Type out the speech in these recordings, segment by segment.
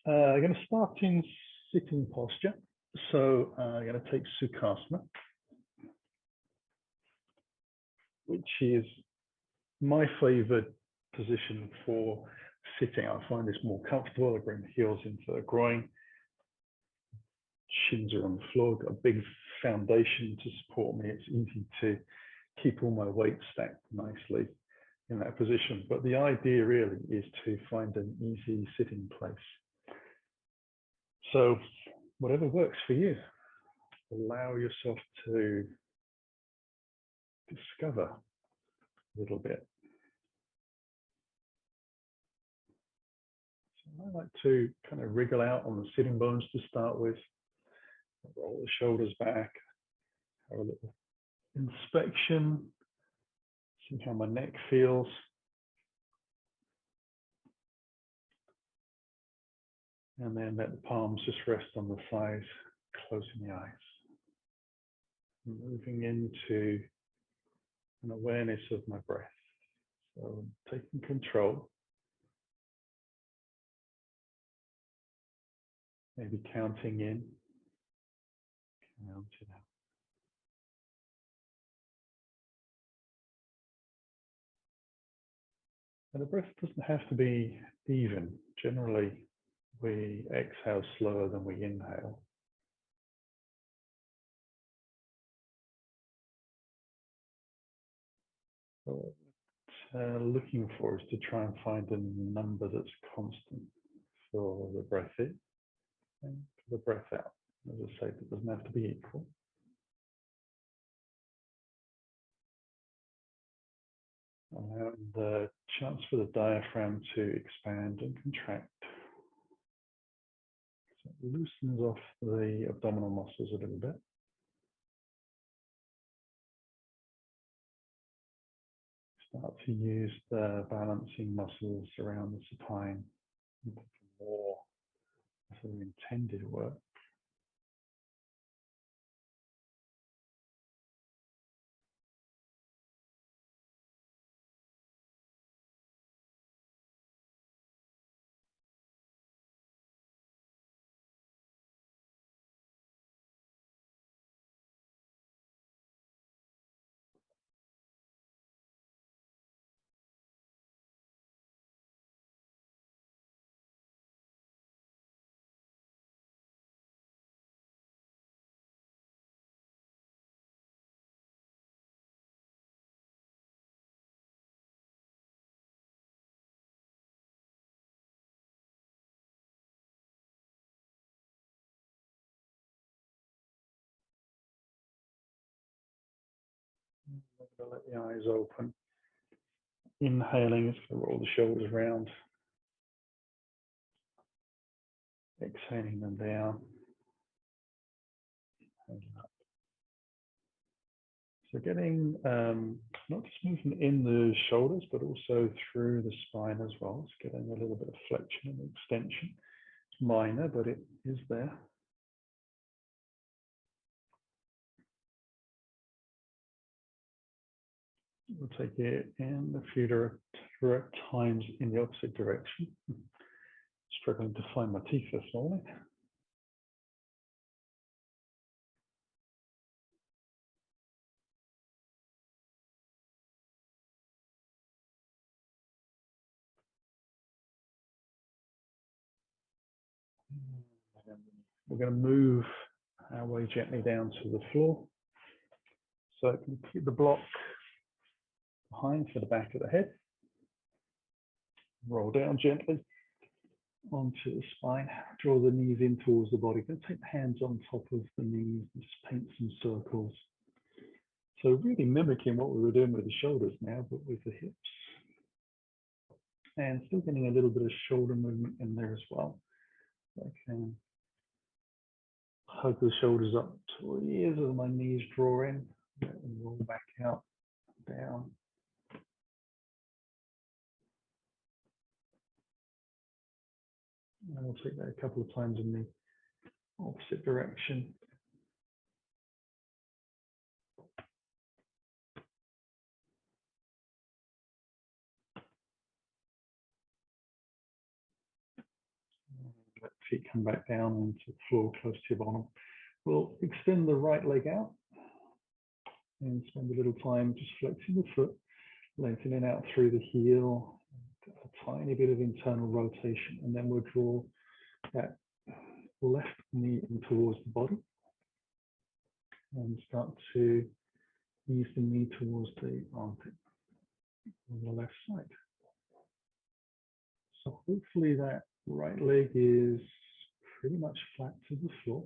I'm going to start in sitting posture. So I'm going to take Sukhasana, which is my favorite position for sitting. I find this more comfortable. I bring the heels into the groin. Shins are on the floor. Got a big foundation to support me. It's easy to keep all my weight stacked nicely in that position. But the idea really is to find an easy sitting place. So whatever works for you, allow yourself to discover a little bit. So I like to kind of wriggle out on the sitting bones to start with, roll the shoulders back, have a little inspection, see how my neck feels. And then let the palms just rest on the thighs, closing the eyes. Moving into an awareness of my breath. So taking control. Maybe counting in, counting out. And the breath doesn't have to be even. Generally, we exhale slower than we inhale. So what looking for is to try and find a number that's constant for the breath in and for the breath out. As I say, it doesn't have to be equal. Allowing the chance for the diaphragm to expand and contract. So it loosens off the abdominal muscles a little bit. Start to use the balancing muscles around the supine more as their intended work. Let the eyes open. Inhaling, it's going to roll the shoulders around. Exhaling them down. And up. So getting not just movement in the shoulders, but also through the spine as well. It's getting a little bit of flexion and extension. It's minor, but it is there. We'll take it in a few direct times in the opposite direction. Struggling to find my teeth this morning. We're going to move our way gently down to the floor. So I can keep the block behind for the back of the head. Roll down gently onto the spine. Draw the knees in towards the body. Then take the hands on top of the knees and just paint some circles. So really mimicking what we were doing with the shoulders now, but with the hips. And still getting a little bit of shoulder movement in there as well. I can hug the shoulders up to the ears as my knees draw in. Let them roll back out, down. And we'll take that a couple of times in the opposite direction. Let feet come back down onto the floor close to your bottom. We'll extend the right leg out and spend a little time just flexing the foot, lengthening out through the heel, a tiny bit of internal rotation, and then we'll draw that left knee in towards the body and start to ease the knee towards the armpit on the left side. So hopefully that right leg is pretty much flat to the floor.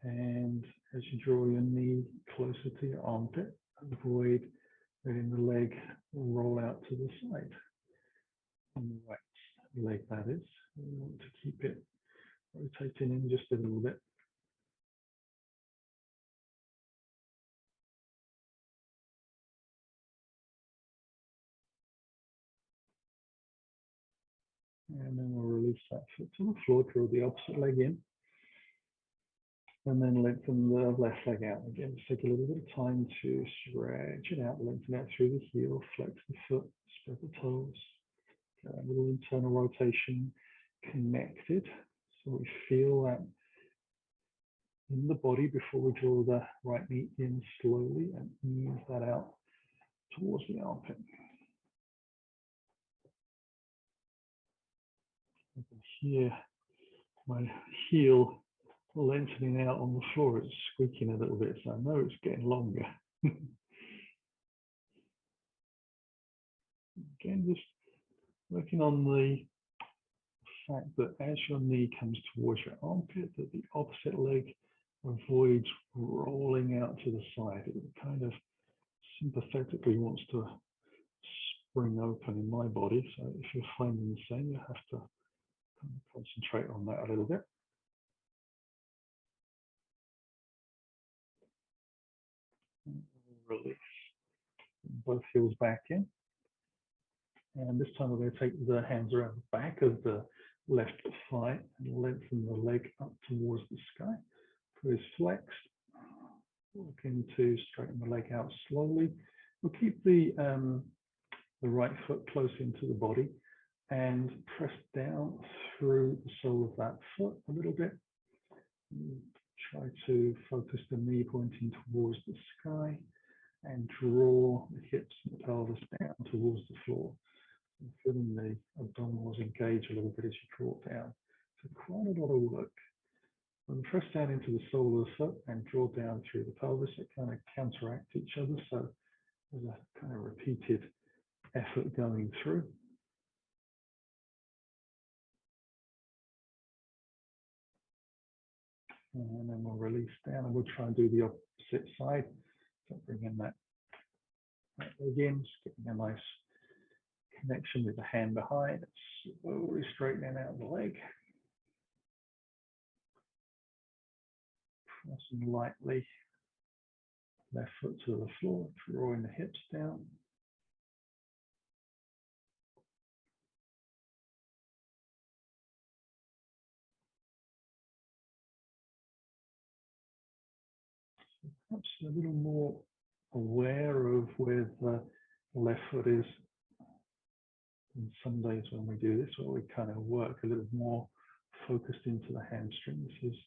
And as you draw your knee closer to your armpit, avoid letting the leg roll out to the side. On the right leg, that is. We want to keep it rotating in just a little bit. And then we'll release that foot to the floor, draw the opposite leg in. And then lengthen the left leg out. Again, just take a little bit of time to stretch it out, lengthen out through the heel, flex the foot, spread the toes. Get a little internal rotation connected. So we feel that in the body before we draw the right knee in slowly and ease that out towards the armpit. You can hear my heel lengthening out on the floor. It's squeaking a little bit, so I know it's getting longer. Again, just working on the fact that as your knee comes towards your armpit, that the opposite leg avoids rolling out to the side. It kind of sympathetically wants to spring open in my body. So if you're finding the same, you have to kind of concentrate on that a little bit. Release. Both heels back in. And this time we're going to take the hands around the back of the left thigh and lengthen the leg up towards the sky. Foot is flexed. Looking to straighten the leg out slowly. We'll keep the right foot close into the body and press down through the sole of that foot a little bit. Try to focus the knee pointing towards the sky and draw the hips and the pelvis down towards the floor. And feeling the abdominals engage a little bit as you draw it down. So quite a lot of work. And press down into the sole of the foot and draw down through the pelvis. It kind of counteract each other. So there's a kind of repeated effort going through. And then we'll release down and we'll try and do the opposite side. So bring in that again, just getting a nice connection with the hand behind, slowly straightening out the leg. Pressing lightly left foot to the floor, drawing the hips down. Perhaps a little more aware of where the left foot is. And some days when we do this, where we kind of work a little more focused into the hamstring. This is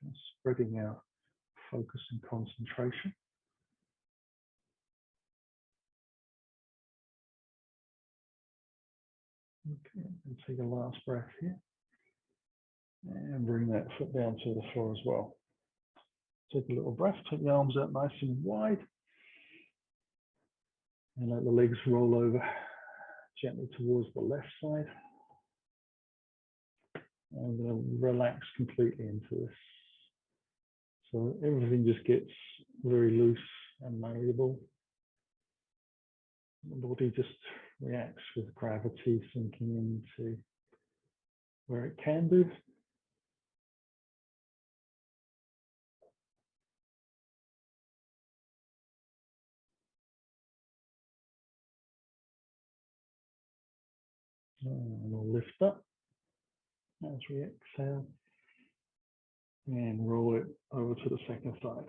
kind of spreading our focus and concentration. Okay, and take a last breath here. And bring that foot down to the floor as well. Take a little breath, take the arms out nice and wide. And let the legs roll over gently towards the left side. I'm going to relax completely into this. So everything just gets very loose and malleable. The body just reacts with gravity sinking into where it can do. And we'll lift up as we exhale and roll it over to the second side.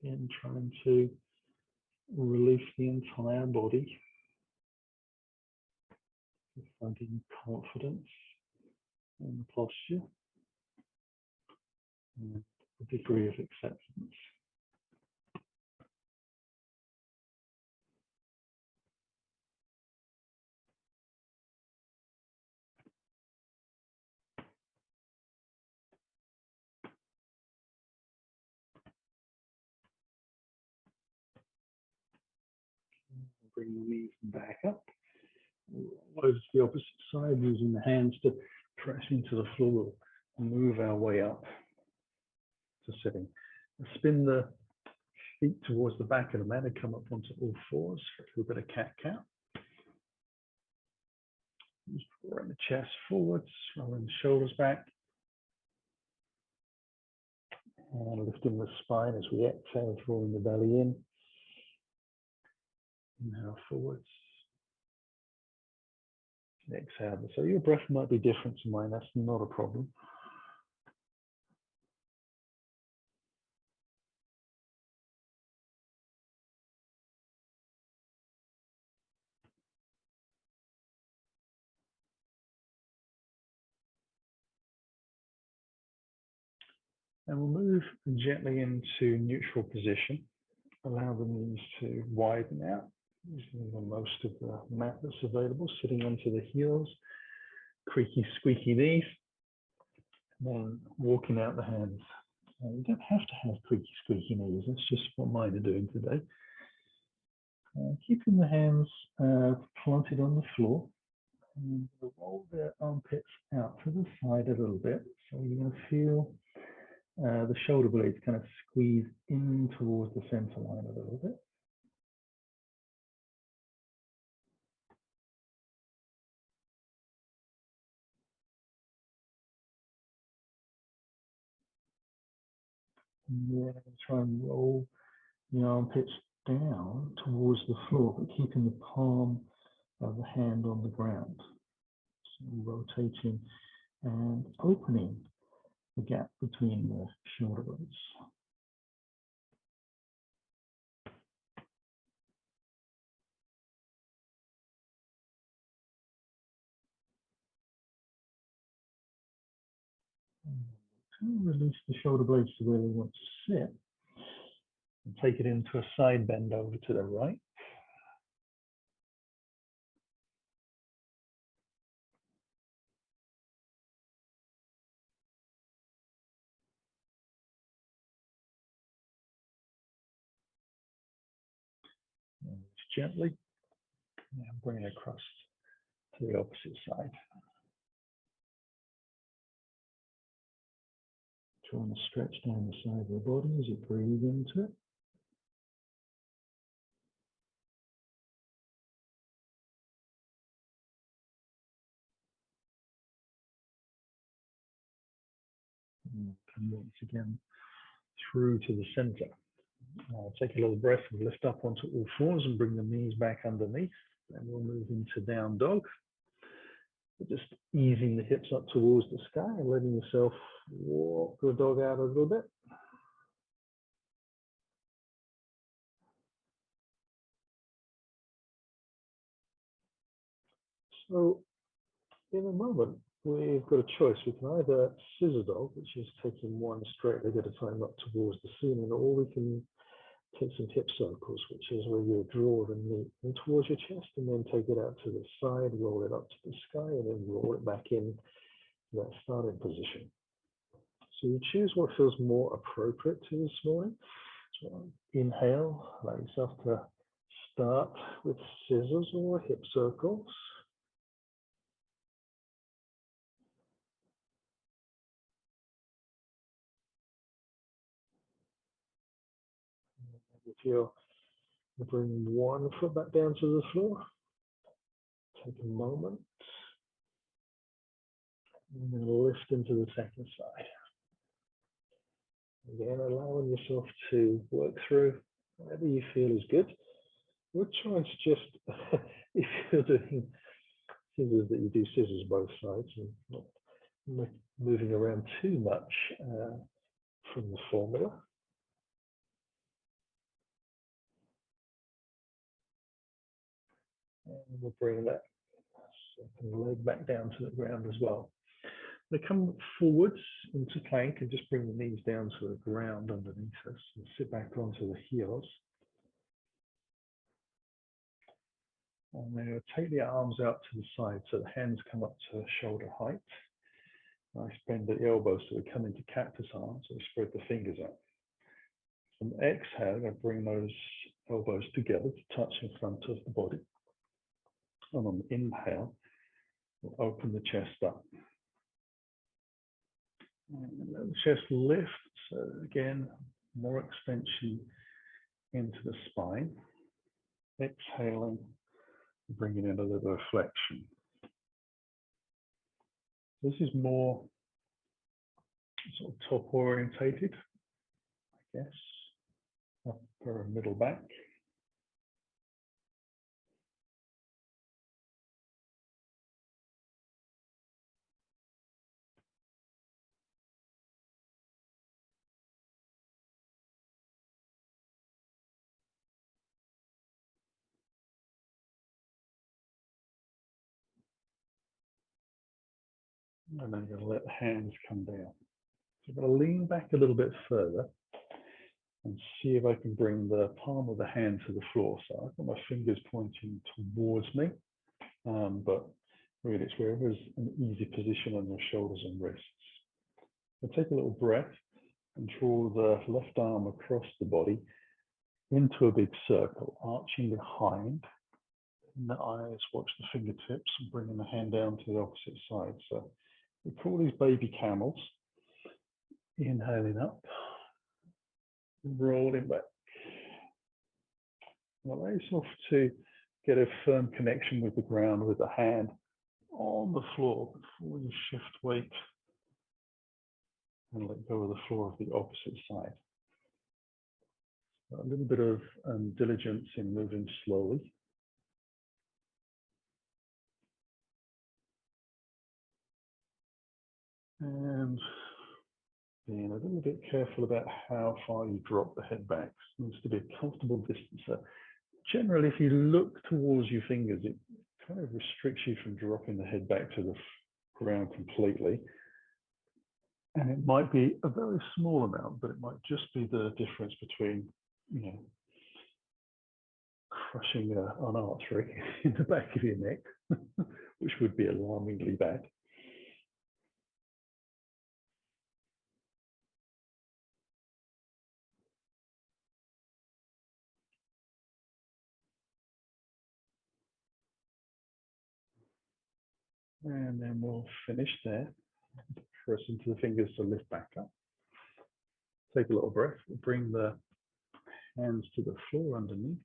And trying to release the entire body, finding confidence in the posture and a degree of acceptance. Bring the knees back up, over to the opposite side, using the hands to press into the floor and move our way up to sitting. Spin the feet towards the back of the mat and come up onto all fours for a little bit of cat-cow. Just drawing the chest forwards, rolling the shoulders back. And lifting the spine as we exhale, drawing the belly in. Inhale forwards. Exhale. So your breath might be different to mine, that's not a problem. And we'll move gently into neutral position. Allow the knees to widen out, using the most of the mat that's available, sitting onto the heels, creaky, squeaky knees, and then walking out the hands. You don't have to have creaky, squeaky knees, that's just what mine are doing today. Keeping the hands planted on the floor, and roll the armpits out to the side a little bit. So you're going to feel the shoulder blades kind of squeeze in towards the center line a little bit. And then try and roll the armpits down towards the floor, but keeping the palm of the hand on the ground. So rotating and opening the gap between the shoulder blades. Release the shoulder blades to where we want to sit. And take it into a side bend over to the right. And gently, and bring it across to the opposite side. Trying to stretch down the side of the body as you breathe into it. And once again through to the center. Take a little breath and lift up onto all fours and bring the knees back underneath. And we'll move into down dog. Just easing the hips up towards the sky and letting yourself walk the dog out a little bit. So in a moment, we've got a choice. We can either scissor dog, which is taking one straight leg at a time up towards the ceiling, or we can take some hip circles, which is where you draw the knee in towards your chest and then take it out to the side, roll it up to the sky, and then roll it back in that starting position. So you choose what feels more appropriate to you this morning. So inhale, allow yourself to start with scissors or hip circles. If you're bring one foot back down to the floor, take a moment, and then lift into the second side. Again, allowing yourself to work through whatever you feel is good. We'll try and just, if you're doing scissors, that you do scissors both sides and not moving around too much from the formula. And we'll bring that second leg back down to the ground as well. They come forwards into plank and just bring the knees down to the ground underneath us and sit back onto the heels. And then we'll take the arms out to the side so the hands come up to shoulder height. Nice bend at the elbows so we come into cactus arms, so we spread the fingers out. On exhale, we're going to bring those elbows together to touch in front of the body. And on the inhale, we'll open the chest up. And let the chest lift, so again, more extension into the spine. Exhaling, bringing in a little reflection. This is more sort of top orientated, I guess, upper and middle back. And then you're going to let the hands come down. So I'm going to lean back a little bit further and see if I can bring the palm of the hand to the floor. So I've got my fingers pointing towards me, but really it's wherever's an easy position on your shoulders and wrists. So take a little breath and draw the left arm across the body into a big circle, arching behind. In the eyes, watch the fingertips and bringing the hand down to the opposite side. So we call these baby camels. Inhaling up, rolling back. Allow yourself to get a firm connection with the ground, with the hand on the floor before you shift weight and let go of the floor of the opposite side. A little bit of diligence in moving slowly. And being a little bit careful about how far you drop the head back. It needs to be a comfortable distance. So generally, if you look towards your fingers, it kind of restricts you from dropping the head back to the ground completely. And it might be a very small amount, but it might just be the difference between, you know, crushing an artery in the back of your neck, which would be alarmingly bad. And then we'll finish there. Press into the fingers to lift back up. Take a little breath. We'll bring the hands to the floor underneath.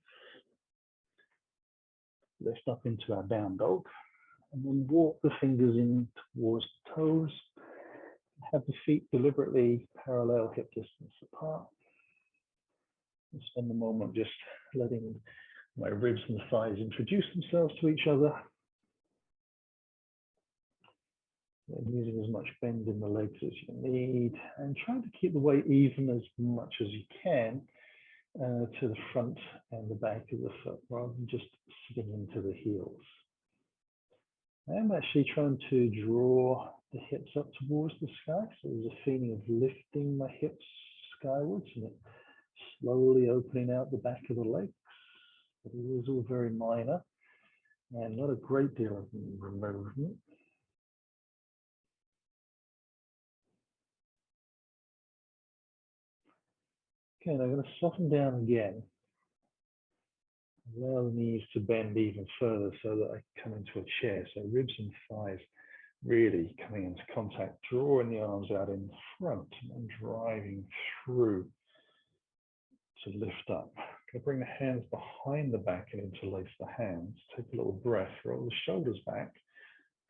Lift up into our down dog. And then walk the fingers in towards the toes. Have the feet deliberately parallel hip distance apart. And spend a moment just letting my ribs and thighs introduce themselves to each other. And using as much bend in the legs as you need, and trying to keep the weight even as much as you can to the front and the back of the foot, rather than just sitting into the heels. I'm actually trying to draw the hips up towards the sky, so there's a feeling of lifting my hips skywards and it slowly opening out the back of the legs. But it is all very minor and not a great deal of movement. Okay, I'm going to soften down again. Allow the knees to bend even further so that I come into a chair. So ribs and thighs really coming into contact, drawing the arms out in front and driving through to lift up. Going to bring the hands behind the back and interlace the hands. Take a little breath, roll the shoulders back,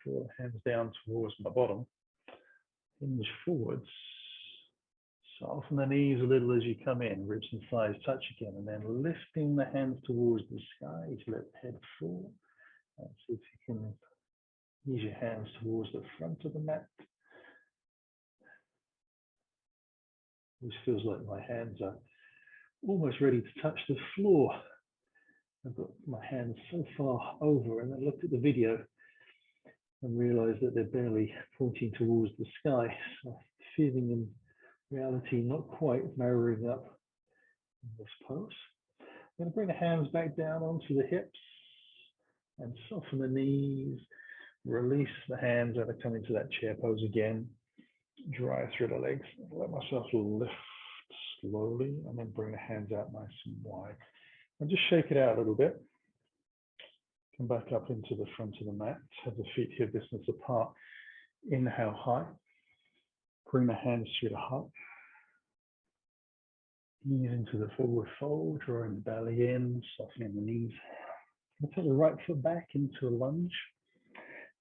draw the hands down towards my bottom, hinge forwards. Soften the knees a little as you come in, ribs and thighs touch again, and then lifting the hands towards the sky to let the head fall. And see if you can use your hands towards the front of the mat. This feels like my hands are almost ready to touch the floor. I've got my hands so far over, and I looked at the video and realized that they're barely pointing towards the sky. So feeling in reality not quite marrying up in this pose. I'm going to bring the hands back down onto the hips and soften the knees. Release the hands as I come into that chair pose again. Drive through the legs. Let myself lift slowly and then bring the hands out nice and wide. And just shake it out a little bit. Come back up into the front of the mat. Have the feet hip distance apart. Inhale high. Bring the hands through the heart. Ease into the forward fold, drawing the belly in, softening the knees. I'll take the right foot back into a lunge.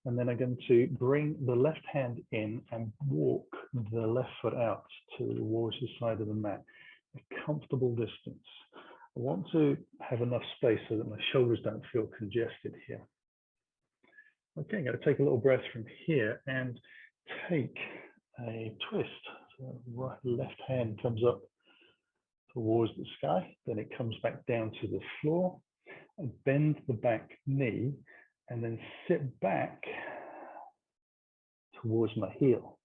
And then I'm going to bring the left hand in and walk the left foot out towards the side of the mat, a comfortable distance. I want to have enough space so that my shoulders don't feel congested here. Okay, I'm going to take a little breath from here and take a twist. So right, left hand comes up towards the sky, then it comes back down to the floor, and bend the back knee, and then sit back towards my heel.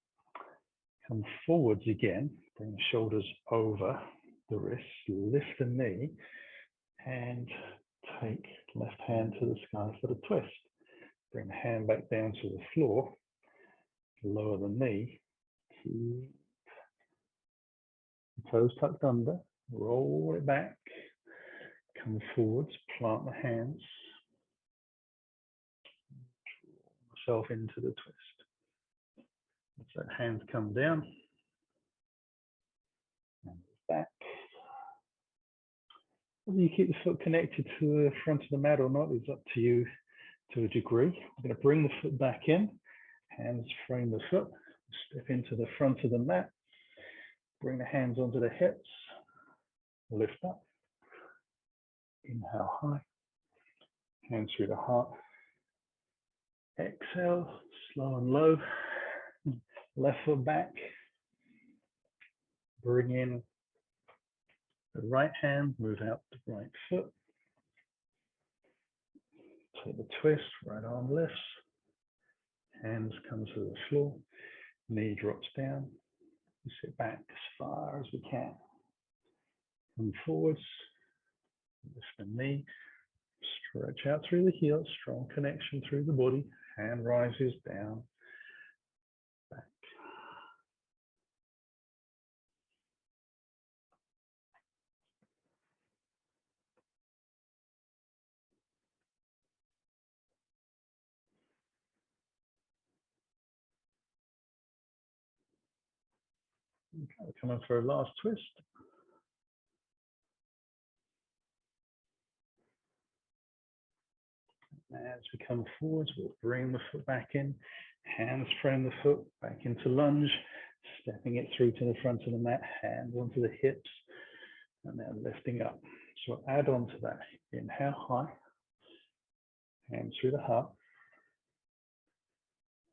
Come forwards again, bring the shoulders over the wrists, lift the knee, and take left hand to the sky for the twist. Bring the hand back down to the floor, lower the knee, keep the toes tucked under, roll it back, come forwards, plant the hands, draw myself into the twist. Let that hand come down, and back. Whether you keep the foot connected to the front of the mat or not is up to you to a degree. I'm going to bring the foot back in, hands frame the foot, step into the front of the mat, bring the hands onto the hips, lift up, inhale high, hands through the heart, exhale, slow and low, left foot back, bring in the right hand, move out the right foot, take the twist, right arm lifts, hands come to the floor, knee drops down, we sit back as far as we can, come forwards, lift the knee, stretch out through the heel, strong connection through the body, hand rises down, back. Okay, come on for a last twist. As we come forwards, we'll bring the foot back in, hands frame the foot back into lunge, stepping it through to the front of the mat, hands onto the hips, and then lifting up. So add on to that. Inhale high, hands through the heart.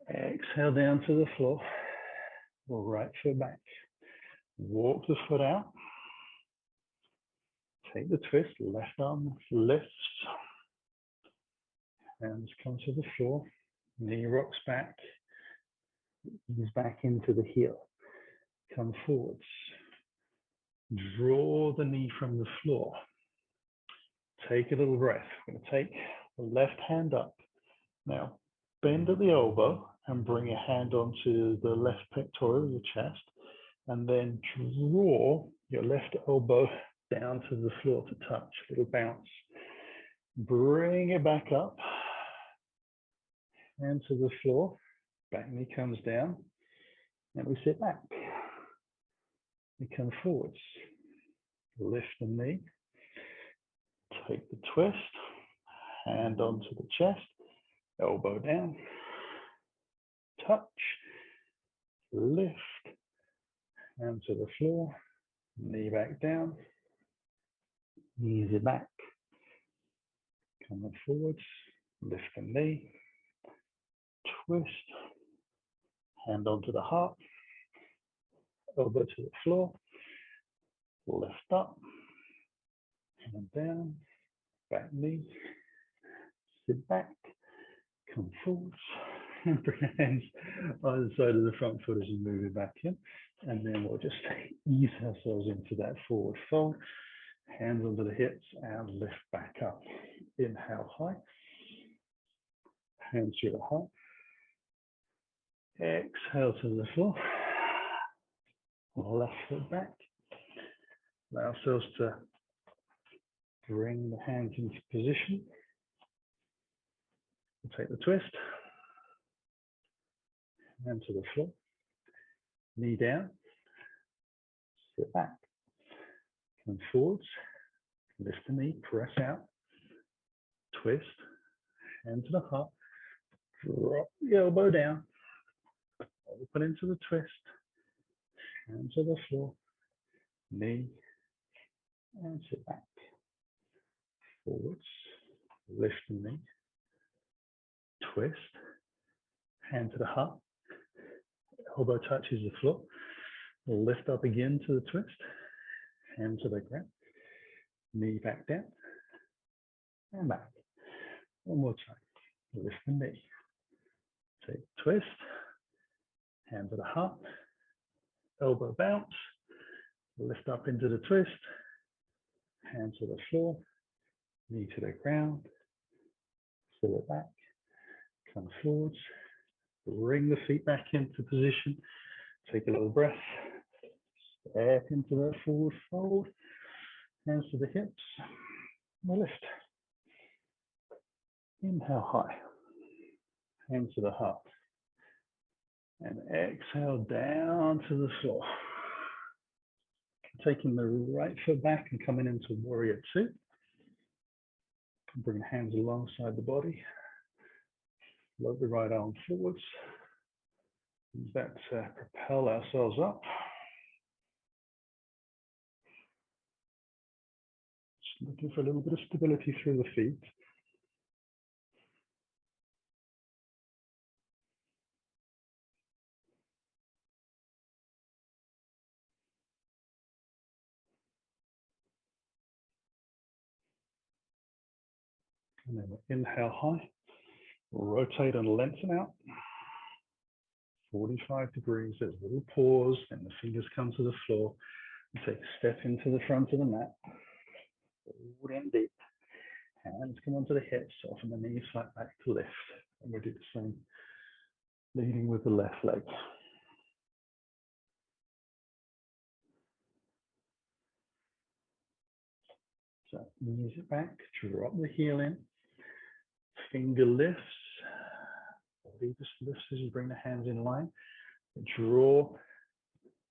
Exhale down to the floor, right foot back. Walk the foot out. Take the twist, left arm lifts. Hands come to the floor, knee rocks back, ease back into the heel. Come forwards. Draw the knee from the floor. Take a little breath. I'm going to take the left hand up. Now, bend at the elbow and bring your hand onto the left pectoral, your chest, and then draw your left elbow down to the floor to touch, a little bounce. Bring it back up, hand to the floor, back knee comes down, and we sit back. We come forwards, lift the knee, take the twist, hand onto the chest, elbow down, touch, lift, hand to the floor, knee back down, ease it back, coming forwards, lift the knee, twist, hand onto the heart, elbow to the floor, lift up, hand down, back knee, sit back, come forwards, and bring your hands either side of the front foot as you move it back in. And then we'll just ease ourselves into that forward fold, hands onto the hips and lift back up. Inhale high, hands through the heart. Exhale to the floor, left foot back. Allow ourselves to bring the hands into position. We'll take the twist, hand to the floor, knee down, sit back, come forwards, lift the knee, press out, twist, hand to the heart, drop the elbow down, open into the twist, hand to the floor, knee, and sit back, forwards, lift the knee, twist, hand to the heart, elbow touches the floor, lift up again to the twist, hand to the ground, knee back down, and back. One more time, lift the knee, take the twist, hand to the heart, elbow bounce, lift up into the twist, hand to the floor, knee to the ground, pull it back, come forwards, bring the feet back into position, take a little breath, step into that forward fold, hands to the hips, and lift. Inhale high, hands to the heart, and exhale down to the floor. Taking the right foot back and coming into warrior two. Bring hands alongside the body. Float the right arm forwards. Use that to propel ourselves up. Just looking for a little bit of stability through the feet. And then we'll inhale high, rotate and lengthen out. 45 degrees, there's a little pause, and the fingers come to the floor. And take a step into the front of the mat. Forward and deep. Hands come onto the hips, soften the knees, flat back to lift. And we'll do the same, leading with the left leg. So ease it back, drop the heel in, finger lifts, body just lifts as you bring the hands in line. Draw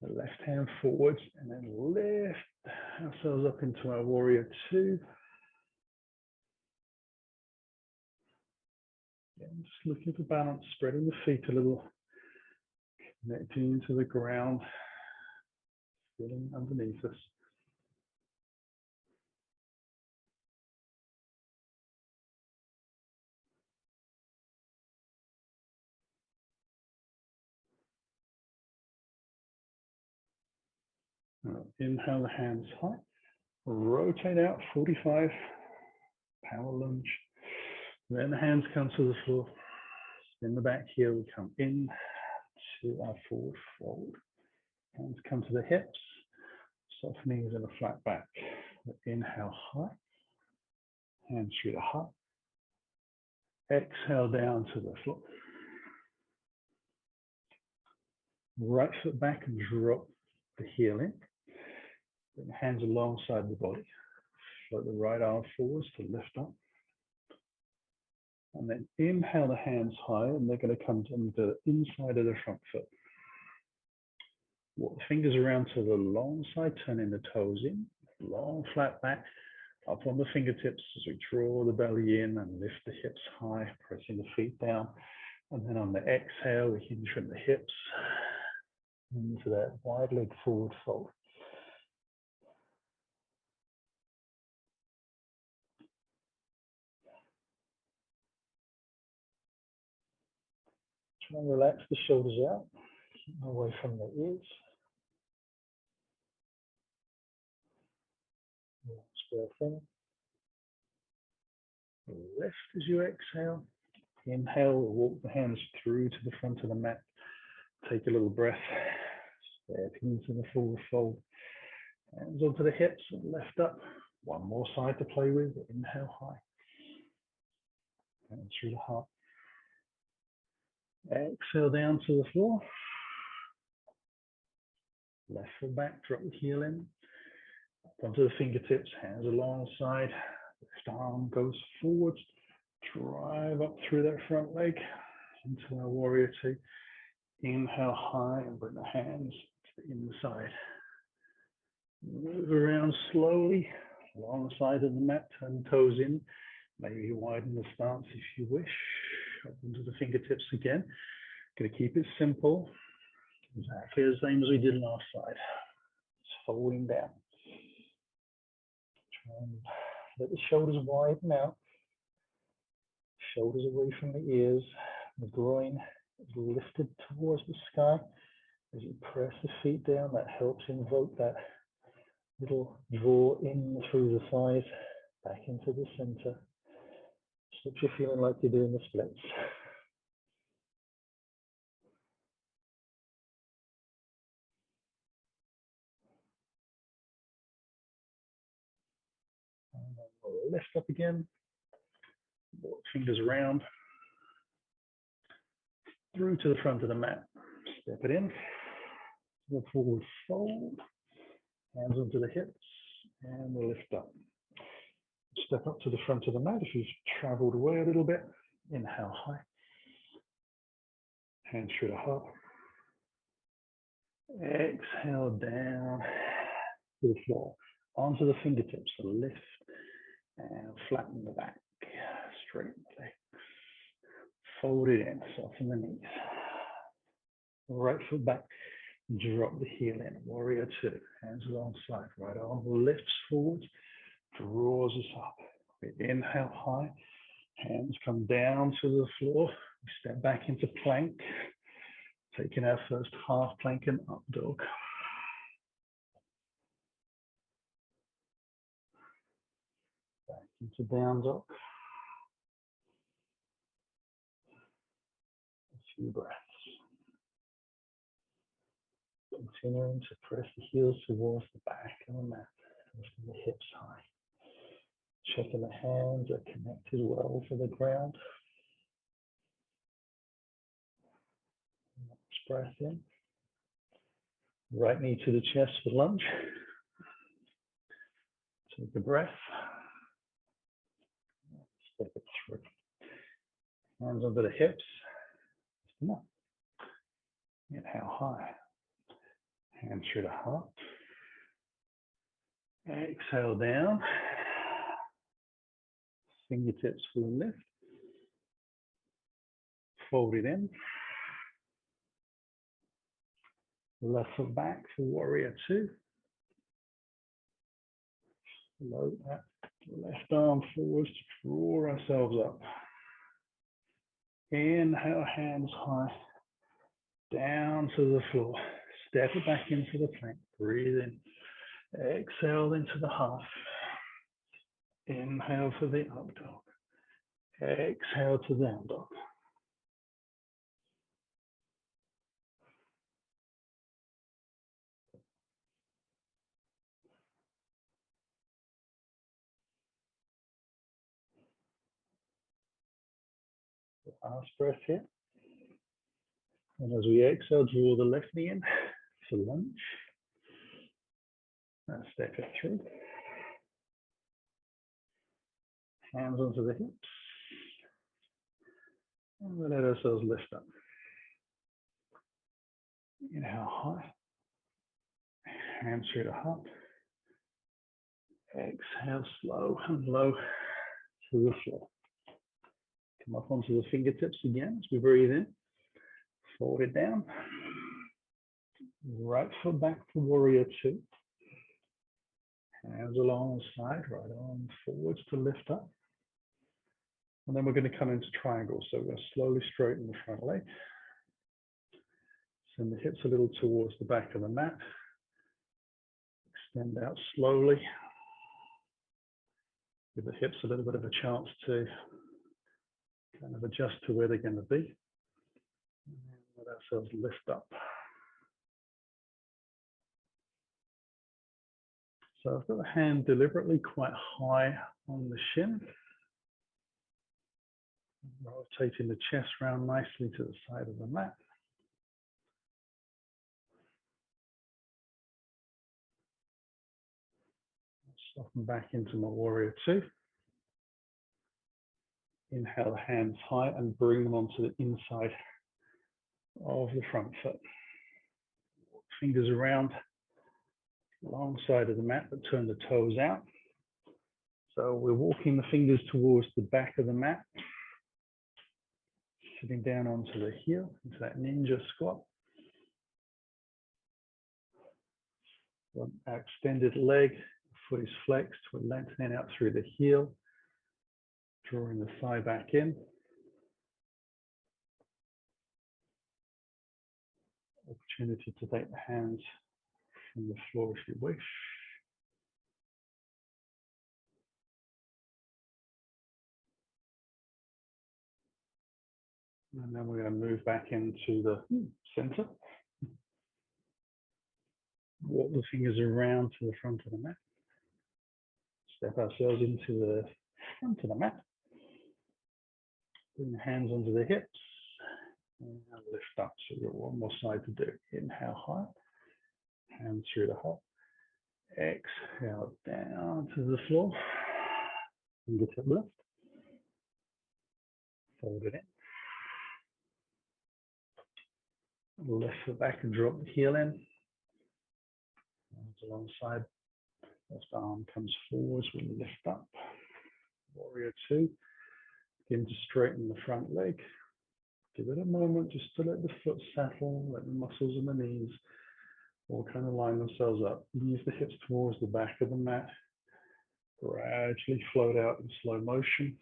the left hand forwards and then lift ourselves up into our warrior two. Again, just looking for balance, spreading the feet a little, connecting into the ground, feeling underneath us. Inhale the hands high, rotate out 45, power lunge. Then the hands come to the floor, spin the back heel, we come in to our forward fold. Hands come to the hips, softening in a flat back. Inhale high, hands through the heart. Exhale down to the floor. Right foot back and drop the heel in. Bring the hands alongside the body. Float the right arm forwards to lift up. And then inhale the hands high, and they're going to come to the inside of the front foot. Walk the fingers around to the long side, turning the toes in. Long flat back, up on the fingertips as we draw the belly in and lift the hips high, pressing the feet down. And then on the exhale, we hinge from the hips into that wide leg forward fold. Try and relax the shoulders out, keep away from the ears. Breath in. Lift as you exhale. Inhale, walk the hands through to the front of the mat. Take a little breath. Step into the forward fold. Hands onto the hips and lift up. One more side to play with. Inhale high. And through the heart. Exhale down to the floor. Left foot back, drop the heel in. Up onto the fingertips, hands alongside. Left arm goes forwards. Drive up through that front leg into our warrior two. Inhale high and bring the hands to the inside. Move around slowly alongside of the mat, turn toes in. Maybe widen the stance if you wish. Up into the fingertips again. Going to keep it simple. Exactly the same as we did last side. Just folding down. Try and let the shoulders widen out. Shoulders away from the ears. The groin is lifted towards the sky. As you press the feet down, that helps invoke that little draw in through the thighs, back into the center. Stops you feeling like you're doing the splits. And then we'll lift up again. Walk fingers around. Through to the front of the mat. Step it in. The forward fold. Hands onto the hips. And we'll lift up. Step up to the front of the mat if you've traveled away a little bit. Inhale high. Hands through the heart. Exhale down to the floor. Onto the fingertips. So lift and flatten the back. Straighten the legs. Fold it in. Soften the knees. Right foot back. Drop the heel in. Warrior two. Hands alongside. Right arm lifts forwards. Draws us up. We inhale high. Hands come down to the floor. We step back into plank. Taking our first half plank and up dog. Back into down dog. A few breaths. Continuing to press the heels towards the back of the mat. Lifting the hips high. Checking the hands are connected well to the ground. Next breath in. Right knee to the chest for lunge. Take a breath. Step it through. Hands over the hips. Enough. Inhale high. Hands through the heart. Exhale down. Fingertips for the lift. Fold it in. Left foot back for warrior two. Float that left arm forwards to draw ourselves up. Inhale, hands high. Down to the floor. Step it back into the plank. Breathe in. Exhale into the half. Inhale for the up dog. Exhale to down dog. Last breath here. And as we exhale, draw the left knee in for lunge. And step it through. Hands onto the hips. And we let ourselves lift up. Inhale high. Hands through the heart. Exhale slow and low to the floor. Come up onto the fingertips again as we breathe in. Fold it down. Right foot back for warrior two. Hands alongside, right arm forwards to lift up. And then we're going to come into triangle. So we're going to slowly straighten the front leg. Send the hips a little towards the back of the mat. Extend out slowly. Give the hips a little bit of a chance to kind of adjust to where they're going to be. And let ourselves lift up. So I've got the hand deliberately quite high on the shin, rotating the chest round nicely to the side of the mat. Soften back into my warrior two. Inhale the hands high and bring them onto the inside of the front foot. Fingers around long side of the mat, but turn the toes out. So we're walking the fingers towards the back of the mat, sitting down onto the heel, into that ninja squat. Our extended leg, foot is flexed, we're lengthening out through the heel, drawing the thigh back in. Opportunity to take the hands from the floor if you wish. And then we're going to move back into the center. Walk the fingers around to the front of the mat. Step ourselves into the front of the mat. Bring the hands onto the hips. And lift up. So you've got one more side to do. Inhale high. Hands through the hop. Exhale down to the floor. Fingertip lift. Fold it in. Lift it back and drop the heel in. Hands alongside. Left arm comes forwards. We lift up. Warrior two. Begin to straighten the front leg. Give it a moment just to let the foot settle, let the muscles in the knees all kind of line themselves up. Ease the hips towards the back of the mat. Gradually float out in slow motion.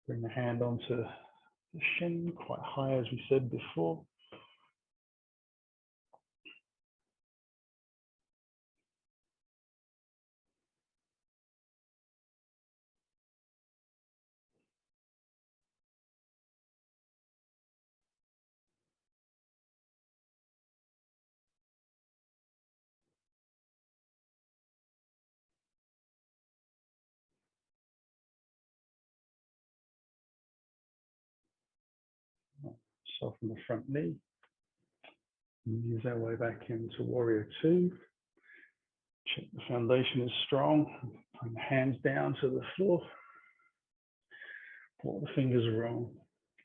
Bring the hand onto the shin, quite high as we said before. Soften the front knee. Ease our way back into warrior two. Check the foundation is strong. Bring the hands down to the floor. Walk the fingers around.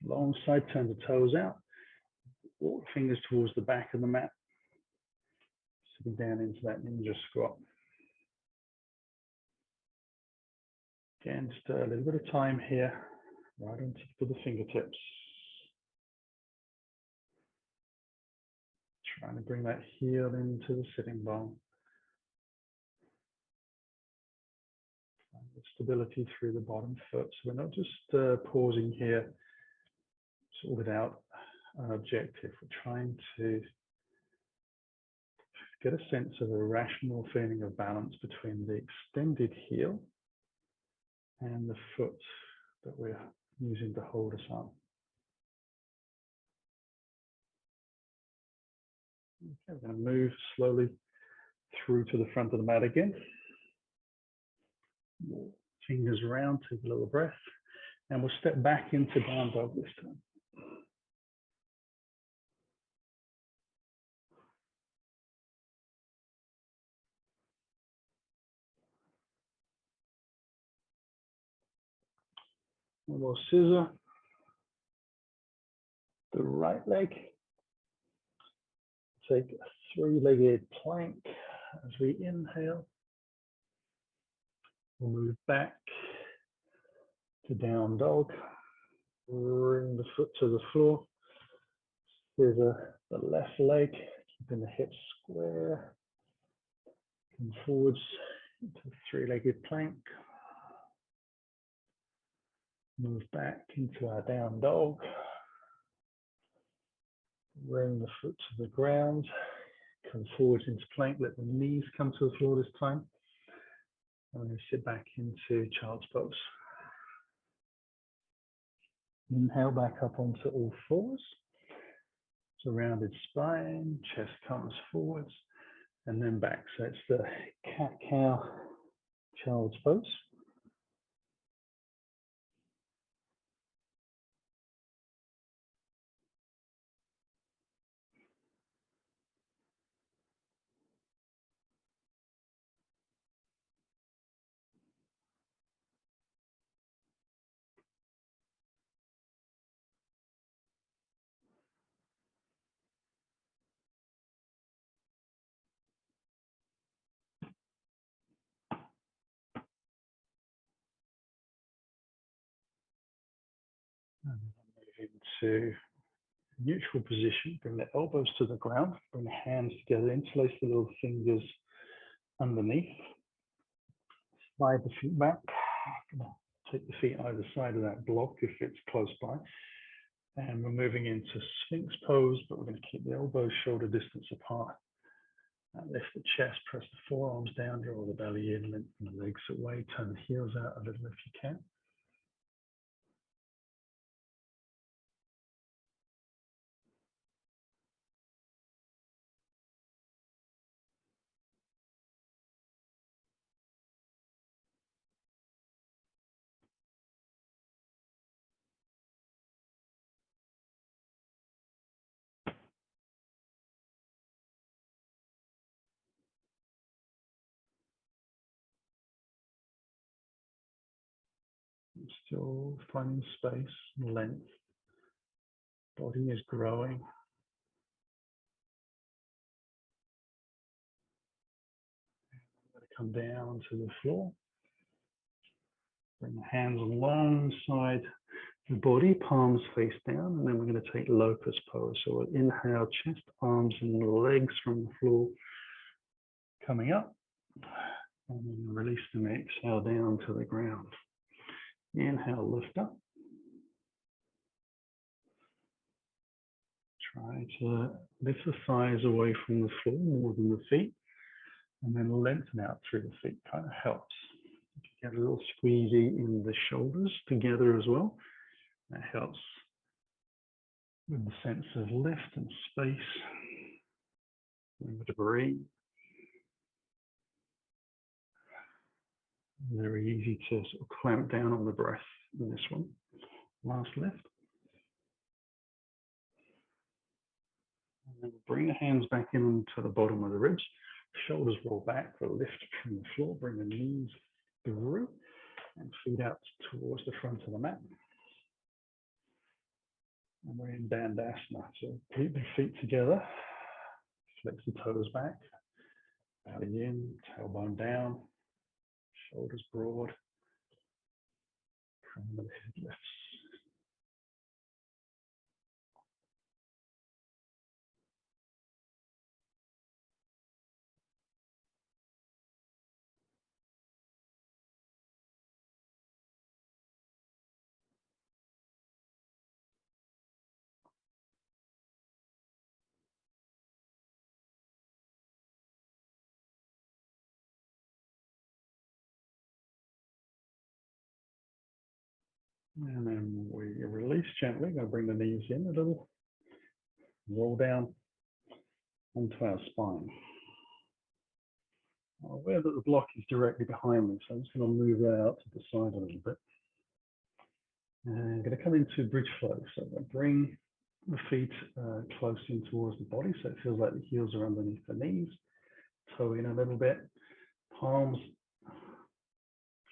Long side, turn the toes out. Walk the fingers towards the back of the mat. Sitting down into that ninja squat. Again, just a little bit of time here, right on top of the fingertips. Trying to bring that heel into the sitting bone. Find the stability through the bottom foot. So we're not just pausing here, sort it out an objective. We're trying to get a sense of a rational feeling of balance between the extended heel and the foot that we're using to hold us up. Okay, we're going to move slowly through to the front of the mat again. Fingers around, take a little breath, and we'll step back into down dog this time. And we'll scissor the right leg. Take a three-legged plank as we inhale. We'll move back to down dog. Bring the foot to the floor. Scissor the left leg, keeping the hips square. Come forwards into three-legged plank. Move back into our down dog. Bring the foot to the ground. Come forwards into plank. Let the knees come to the floor this time. I'm going to sit back into child's pose. Inhale back up onto all fours. Rounded spine, chest comes forwards, and then back. So it's the cat-cow child's pose. And move into neutral position. Bring the elbows to the ground. Bring the hands together. Interlace the little fingers underneath. Slide the feet back. Take the feet either side of that block if it's close by. And we're moving into Sphinx pose, but we're going to keep the elbows shoulder distance apart. Lift the chest, press the forearms down, draw the belly in, lengthen the legs away, turn the heels out a little if you can. Still finding space, length. Body is growing. I'm going to come down to the floor. Bring the hands alongside the body, palms face down, and then we're going to take locust pose. So we'll inhale, chest, arms, and legs from the floor coming up, and then release them, exhale down to the ground. Inhale, lift up. Try to lift the thighs away from the floor more than the feet, and then lengthen out through the feet. Kind of helps. Get a little squeezy in the shoulders together as well. That helps with the sense of lift and space. Remember to breathe. Very easy to sort of clamp down on the breath in this one. Last lift. And then bring the hands back into the bottom of the ribs. Shoulders roll back, lift from the floor. Bring the knees through and feet out towards the front of the mat. And we're in Dandasana. So keep the feet together. Flex the toes back. Belly in, tailbone down. Shoulders broad. Crown of the head lifts. And then we release gently. Going to bring the knees in a little. Roll down onto our spine. I'm aware that the block is directly behind me, so I'm just going to move that out to the side a little bit. And I'm going to come into bridge flow. So I'm going to bring the feet close in towards the body, so it feels like the heels are underneath the knees. Toe in a little bit. Palms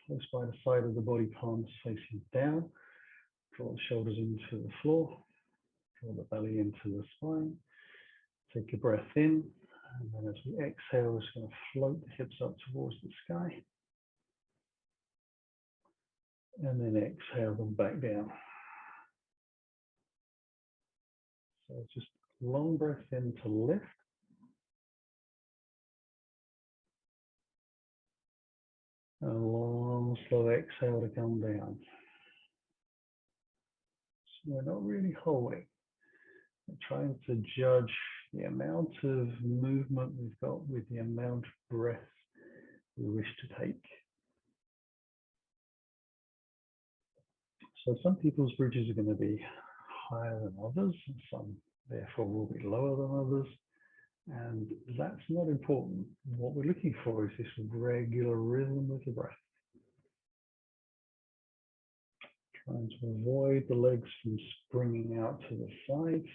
close by the side of the body, palms facing down. Draw the shoulders into the floor. Draw the belly into the spine. Take a breath in. And then as we exhale, we're just going to float the hips up towards the sky. And then exhale them back down. So just long breath in to lift. And a long, slow exhale to come down. So we're not really holding. We're trying to judge the amount of movement we've got with the amount of breath we wish to take. So some people's bridges are going to be higher than others, and some therefore will be lower than others. And that's not important. What we're looking for is this regular rhythm with the breath. Trying to avoid the legs from springing out to the sides.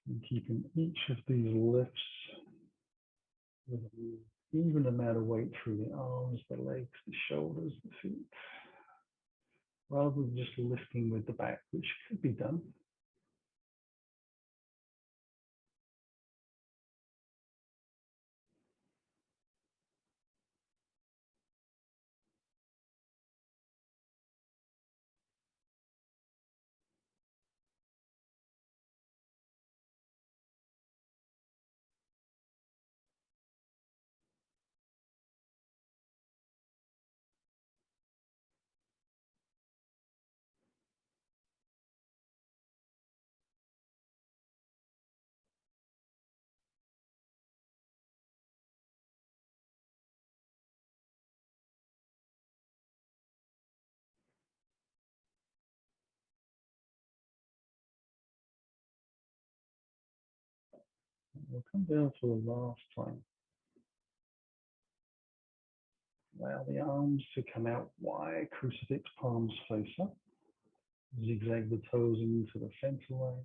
And keeping each of these lifts with an even amount of weight through the arms, the legs, the shoulders, the feet, rather than just lifting with the back, which could be done. We'll come down for the last time. Allow the arms to come out wide, crucifix, palms face up. Zigzag the toes into the center line.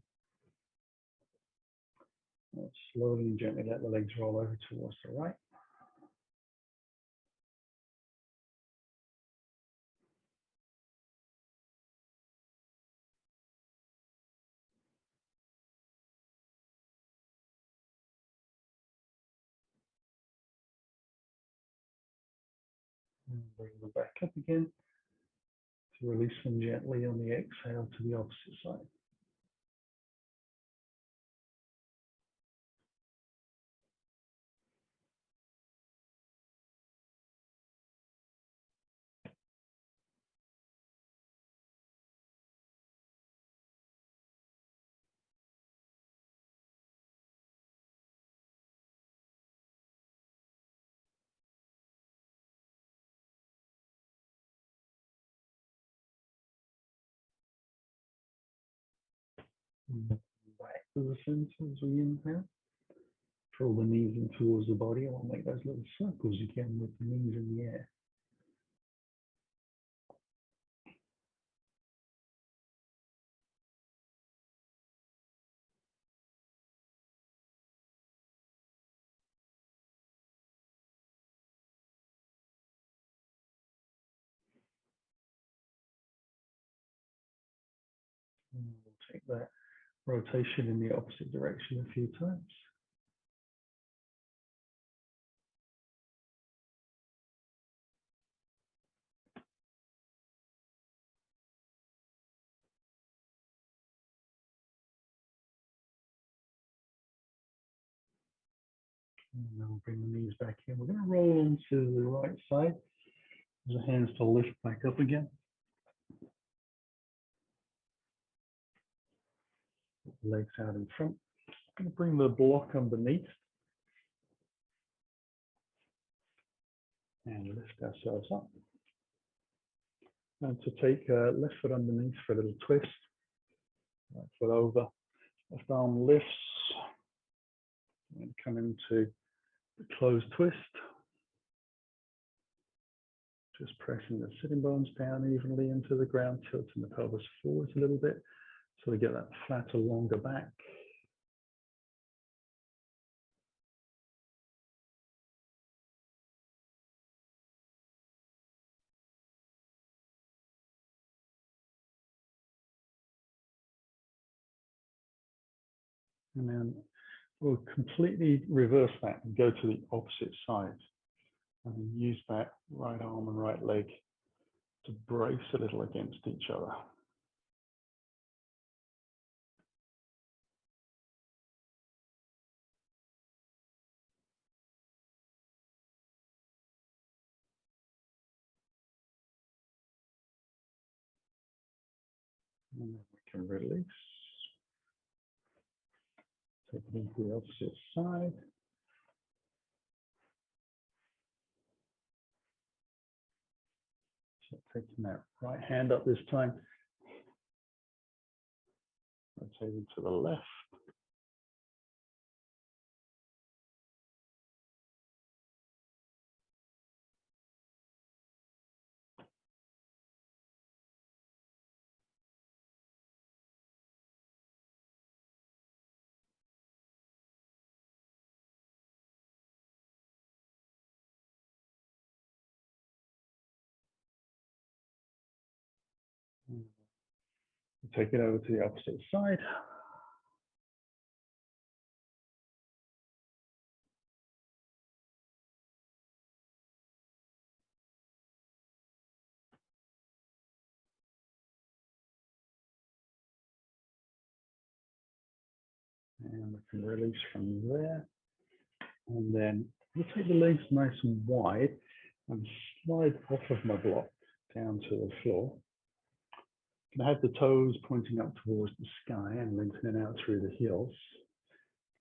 Slowly and gently let the legs roll over towards the right. And bring them back up again to release them gently on the exhale to the opposite side. Back to the center as we inhale. Draw the knees in towards the body. I want to make those little circles again with the knees in the air. And we'll take that rotation in the opposite direction a few times. And then we'll bring the knees back in. We're going to roll onto the right side. Use the hands to lift back up again. Legs out in front. I'm going to bring the block underneath and lift ourselves up. And to take left foot underneath for a little twist. Right foot over. Left arm lifts. And come into the closed twist. Just pressing the sitting bones down evenly into the ground, tilting the pelvis forwards a little bit so we get that flatter, longer back. And then we'll completely reverse that and go to the opposite side. And then use that right arm and right leg to brace a little against each other. And then we can release. Take it into the opposite side. So taking that right hand up this time, rotating to the left. Take it over to the opposite side. And we can release from there. And then we'll take the legs nice and wide and slide off of my block down to the floor. Can have the toes pointing up towards the sky and lengthening out through the heels.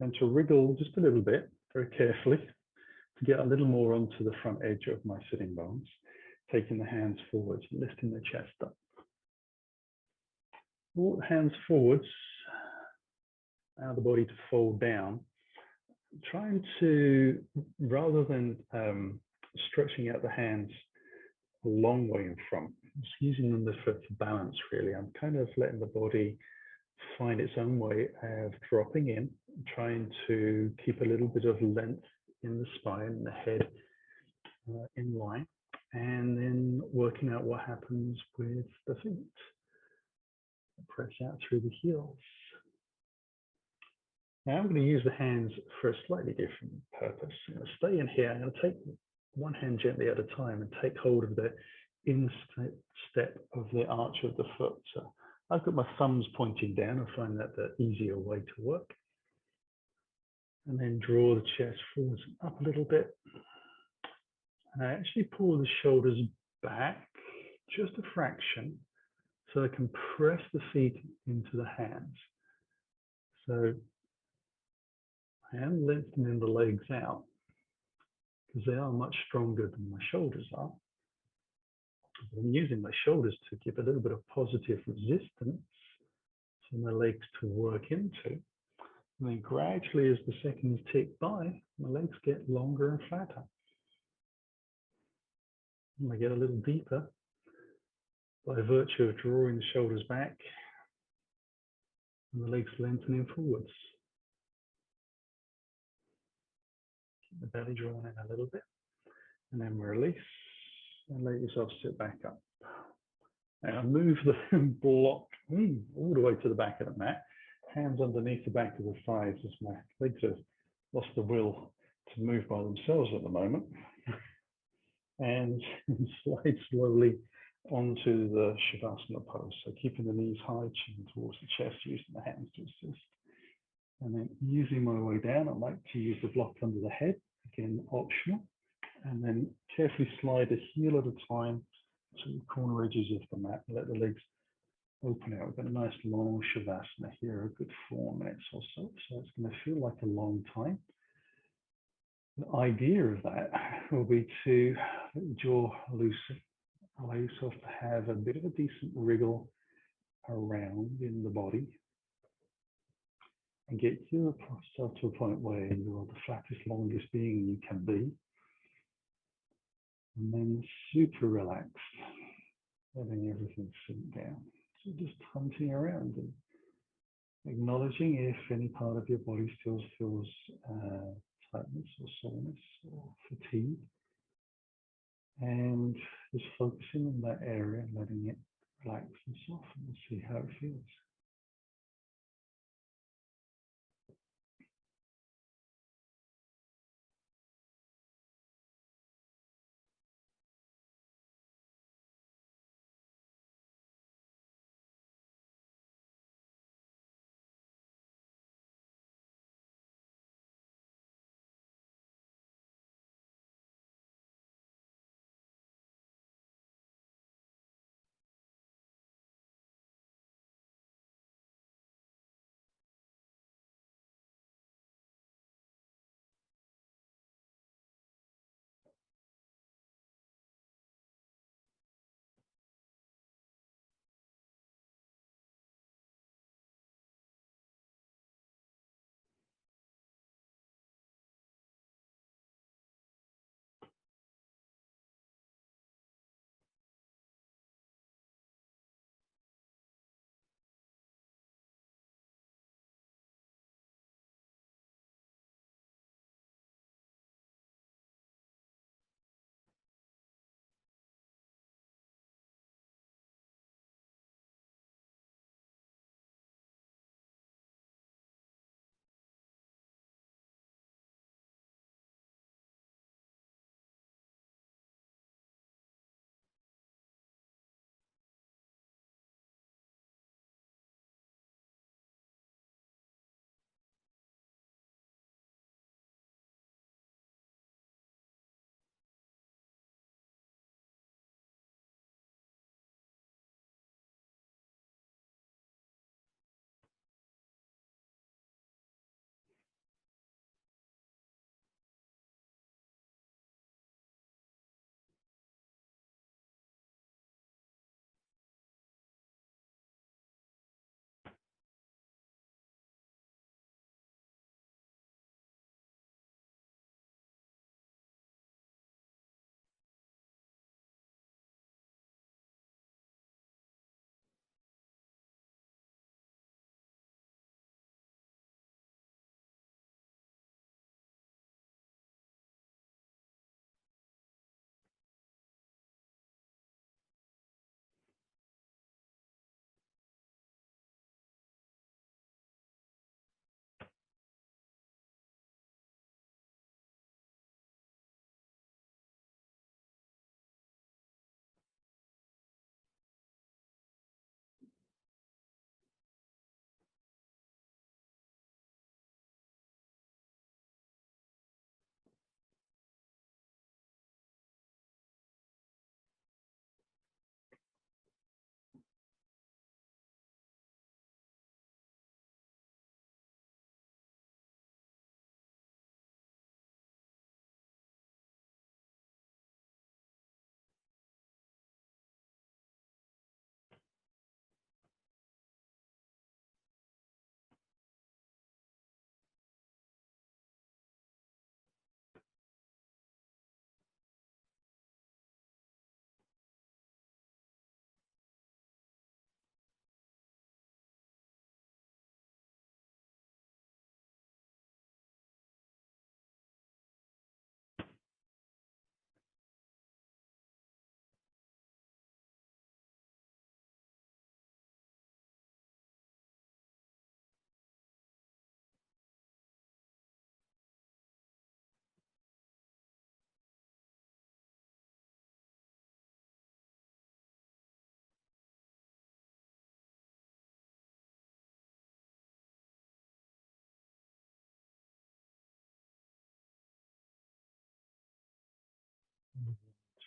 And to wriggle just a little bit, very carefully, to get a little more onto the front edge of my sitting bones, taking the hands forwards, lifting the chest up. Walk the hands forwards, allow the body to fold down, trying to, rather than stretching out the hands a long way in front, just using them for balance really. I'm kind of letting the body find its own way of dropping in, trying to keep a little bit of length in the spine, the head in line, and then working out what happens with the feet. Press out through the heels. Now I'm going to use the hands for a slightly different purpose. I'm going to stay in here. I'm going to take one hand gently at a time and take hold of the instep of the arch of the foot. So I've got my thumbs pointing down. I find that the easier way to work. And then draw the chest forwards and up a little bit. And I actually pull the shoulders back just a fraction so I can press the feet into the hands. So I am lengthening the legs out because they are much stronger than my shoulders are. I'm using my shoulders to give a little bit of positive resistance for my legs to work into. And then gradually, as the seconds tick by, my legs get longer and flatter. And they get a little deeper by virtue of drawing the shoulders back and the legs lengthening forwards. Keep the belly drawn in a little bit, and then release and let yourself sit back up. Now move the block all the way to the back of the mat. Hands underneath the back of the thighs as my legs have lost the will to move by themselves at the moment. And slide slowly onto the Shavasana pose. So keeping the knees high, chin towards the chest, using the hands to assist. And then using my way down, I like to use the block under the head, again optional. And then carefully slide a heel at a time to the corner edges of the mat. Let the legs open out. We've got a nice long Shavasana here, a good 4 minutes or so. So it's going to feel like a long time. The idea of that will be to let the jaw loosen, allow yourself to have a bit of a decent wriggle around in the body, and get yourself to a point where you're the flattest, longest being you can be. And then super relaxed, letting everything sink down. So just hunting around and acknowledging if any part of your body still feels tightness or soreness or fatigue. And just focusing on that area and letting it relax and soften and see how it feels.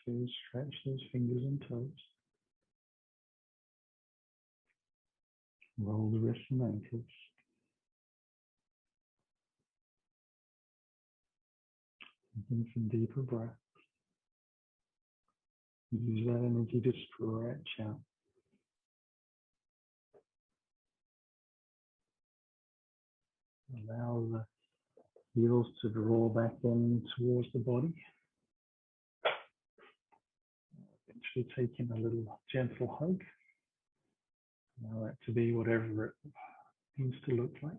To stretch those fingers and toes. Roll the wrists and ankles. Taking some deeper breaths. Use that energy to stretch out. Allow the heels to draw back in towards the body. Eventually taking a little gentle hug. Allow that to be whatever it needs to look like.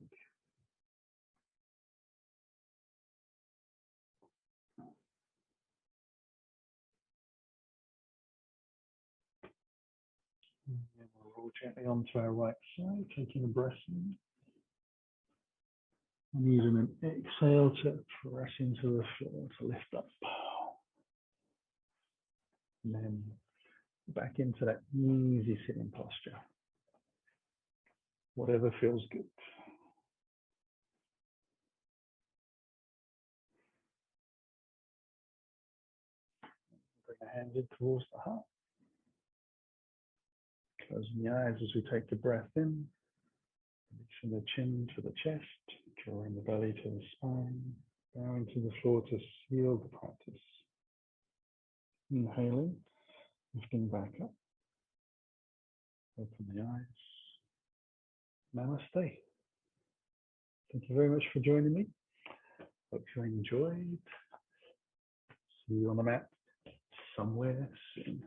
And we'll roll gently onto our right side, taking a breath in. And using an exhale to press into the floor to lift up. And then back into that easy sitting posture. Whatever feels good. Bring the hands in towards the heart. Closing the eyes as we take the breath in. Releasing the chin to the chest. Drawing the belly to the spine. Bowing to the floor to seal the practice. Inhaling. Lifting back up. Open the eyes. Namaste. Thank you very much for joining me. Hope you enjoyed. See you on the mat somewhere soon.